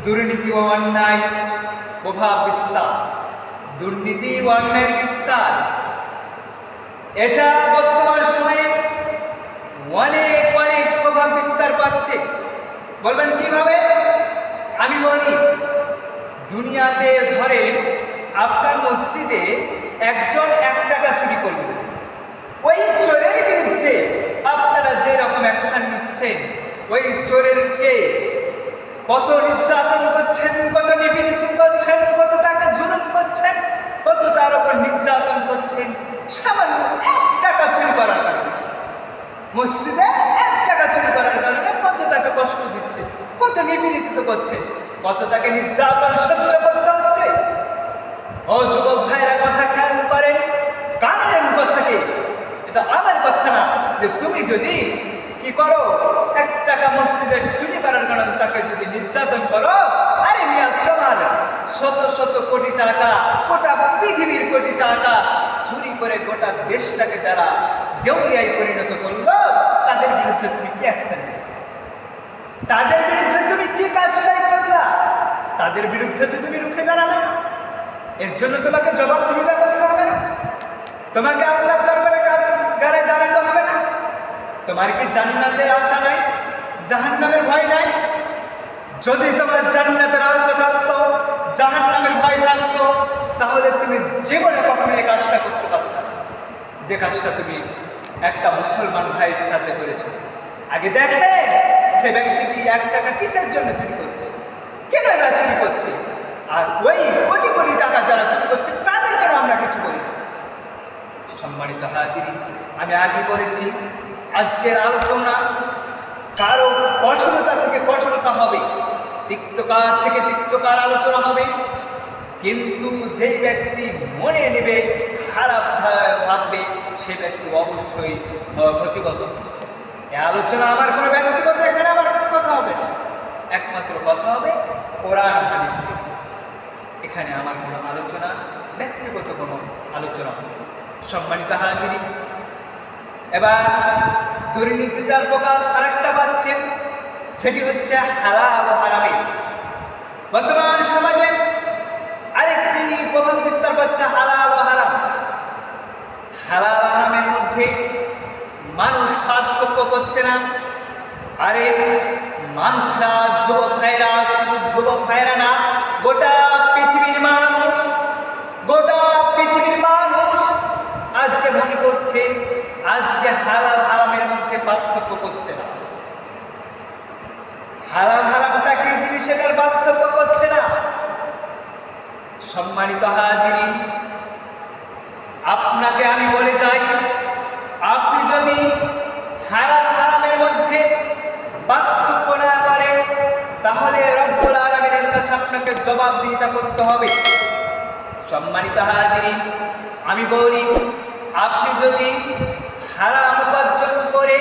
দুর্নীতি ও অন্যায় প্রভাব বিস্তার, দুর্নীতি ও অন্যায়ের বিস্তার, এটা বর্তমান সময়ে অনেক অনেক প্রভাব বিস্তার পাচ্ছে। বলবেন কিভাবে? আমি বলি, দুনিয়াতে ধরেন আপনার মসজিদে একজন 1 টাকা চুরি করল, ওই চোরের বিরুদ্ধে আপনারা যে রকম অ্যাকশন নিচ্ছেন, ওই চোরেরকে কত নির্যাতন করছেন, কত নিপীড়িত করছেন, কত টাকা জুলুম করছেন, কত তার উপর নির্যাতন করছেন, সামান্য 1 টাকা চুরি করার কারণে, মসজিদে 1 টাকা চুরি করার কারণে কত তাকে কষ্ট দিচ্ছে, কত নিপীড়িত করছে, কত তাকে নির্যাতন সহ্য করতে হচ্ছে। ও যুবক ভাইরা, কথা খেয়াল করেন, কানের কথাকে, এটা আমার কথা না, যে তুমি যদি কি করো, 1 টাকা মসজিদের চুরি করার কারণে তাকে যদি নির্যাতন করো, আরে মিয়া, তোমার শত শত কোটি টাকা, গোটা পৃথিবীর কোটি টাকা চুরি করে গোটা দেশটাকে যারা দেউলিয়ায় পরিণত করলো, তাদের বিরুদ্ধে তুমি কি অ্যাকশন নেবে? তাদের বিরুদ্ধে তুমি কি কাজটাই করলা? তাদের বিরুদ্ধে তো তুমি রুখে দাঁড়ালে না। এর জন্য তোমাকে জবাবদিহিতা করতে হবে না? তোমাকে আল্লাহর দরবারে কারাগারে দাঁড়াতে হবে না? তোমার কি জান্নাতের আশা নাই, জাহান্নামের ভয় নাই? যদি তোমার জান্নাতের আশা থাকতো, জাহান্নামের ভয় থাকতো, তাহলে তুমি জীবনে কখনো এই কাজটা করতে পারতে না, যে কাজটা তুমি একটা মুসলমান ভাইয়ের সাথে করেছো। আগে দেখে সে ব্যক্তিটি 1 টাকা কিসের জন্য চুরি করছে, কেন এরা চুরি করছে, আর ওই কোটি কোটি টাকা যারা চুরি করছে তাদের কেন আমরা কিছু করি? সম্মানিত হাজির, আমি আগে বলেছি, আজকের আলোচনা কারো কঠোরতা থেকে কঠোরতা হবে, তিক্তকার থেকে তিক্তকার আলোচনা হবে, কিন্তু যে ব্যক্তি মনে নেবে, খারাপ ভাববে, সে ব্যক্তি অবশ্যই ক্ষতিগ্রস্ত। এই আলোচনা আমার কোনো ব্যক্তিগত, এখানে আমার কোনো কথা হবে না, একমাত্র কথা হবে কোরআন হাদিস থেকে। এখানে আমার কোনো আলোচনা, ব্যক্তিগত কোনো আলোচনা হবে। সম্মানিত হাজির, এবার দুর্নীতিটার প্রকাশ আরেকটা পাচ্ছে, সেটি হচ্ছে হালাল ও হারামে। বর্তমান সমাজে আরেকটি প্রভাব বিস্তার পাচ্ছে হালাল ও হারাম। হালাল হারামের মধ্যে মানুষ পার্থক্য করছে না। আরে মানুষরা, যুবক ভাইরা, শুধু যুবক ভাইরা না, গোটা পৃথিবীর মানুষ, গোটা পৃথিবীর মানুষ আজকে মনে করছে, আজকে হালাল হারামের মধ্যে পার্থক্য করছে না। হালাল হারামটা কি জিনিস, সেটার পার্থক্য করছে না। সম্মানিত হাজিরিন, আপনাকে আমি বলে যাই, আপনি যদি হালাল হারামের মধ্যে পার্থক্য না করেন, তাহলে রব্বুল আলামিনের কাছে আপনাকে জবাবদিহিতা করতে হবে। সম্মানিত হাজিরিন, আমি বলি, আপনি যদি হারাম উপার্জন করে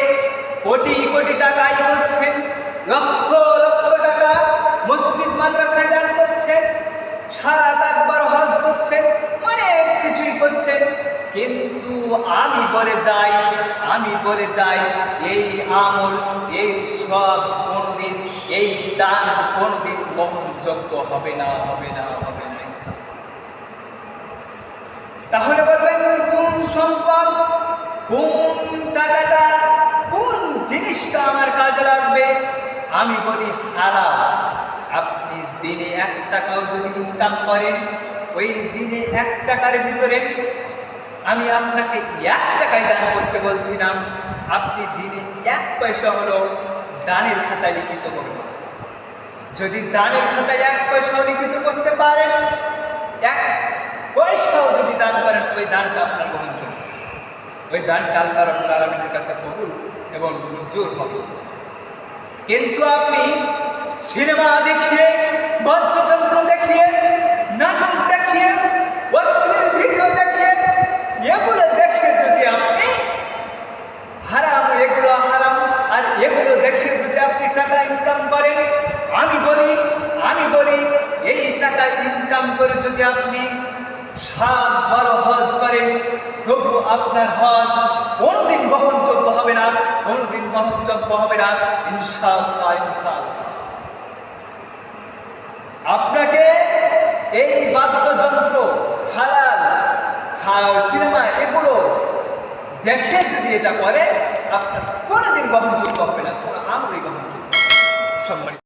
কোটি কোটি টাকা আয় করছেন, লক্ষ লক্ষ টাকা মসজিদ মাদ্রাসায় দান করছেন, 7-8 বার হজ করছেন, অনেক কিছুই করছেন, কিন্তু আমি বলে যাই এই আমল, এই সব কোনোদিন, এই দান কোনোদিন গ্রহণযোগ্য হবে না, হবে না, হবে না। তাহলে বলবেন, কোন সম্পদ, কোন টাকাটা, কোন জিনিসটা আমার কাজে লাগবে? আমি বলি হালাল। আপনি দিনে 1 টাকাও যদি ইনকাম করেন, ওই দিনে 1 টাকার ভিতরে আমি আপনাকে 1 টাকাই দান করতে বলছি না, আপনি দিনে 1 পয়সা হলেও দানের খাতায় লিখিত করবেন। যদি দানের খাতায় 1 পয়সাও লিখিত করতে পারেন, 1 পয়সাও যদি দান করেন, ওই দানটা আপনার গ্রহণযোগ্য, ওই দানটা আল্লাহ রাব্বুল আলামিনের কাছে কবুল এবং মঞ্জুর হবে। কিন্তু আপনি সিনেমা দেখিয়ে, বাদ্যযন্ত্র দেখিয়ে, নাটক দেখিয়ে, অশ্লীল ভিডিও দেখিয়ে, এগুলো দেখে যদি আপনি হারাম, এগুলো হারাম, আর এগুলো দেখে যদি আপনি টাকা ইনকাম করেন, আমি বলি এই টাকা ইনকাম করে যদি আপনি 7-12 হজ করেন, তবু আপনার হজ কোনোদিন গ্রহণযোগ্য হবে না, কোনোদিন গ্রহণযোগ্য হবে না, ইনশাআল্লাহ, ইনশাআল্লাহ। এই বাদ্যযন্ত্র, হালাল সিনেমা এগুলো দেখে যদি এটা করে, আপনার কোনোদিন গ্রহণযোগ্য হবে না, কোনো আমলই গ্রহণযোগ্য। সম্মানিত